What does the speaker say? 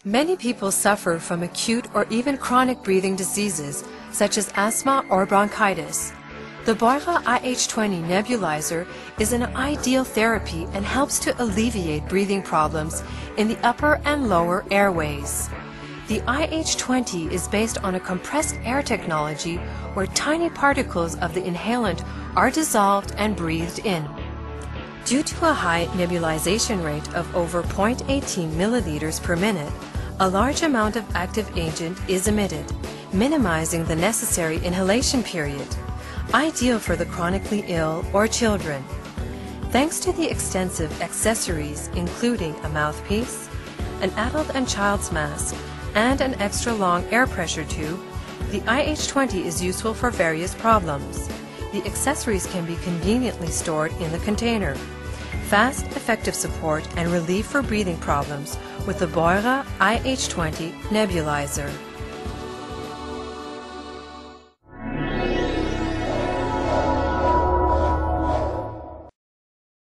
Many people suffer from acute or even chronic breathing diseases, such as asthma or bronchitis. The Boira IH20 nebulizer is an ideal therapy and helps to alleviate breathing problems in the upper and lower airways. The IH20 is based on a compressed air technology where tiny particles of the inhalant are dissolved and breathed in. Due to a high nebulization rate of over 0.18 milliliters per minute, a large amount of active agent is emitted, minimizing the necessary inhalation period, ideal for the chronically ill or children. Thanks to the extensive accessories including a mouthpiece, an adult and child's mask, and an extra long air pressure tube, the IH20 is useful for various problems. The accessories can be conveniently stored in the container. Fast, effective support and relief for breathing problems with the Boira IH20 nebulizer.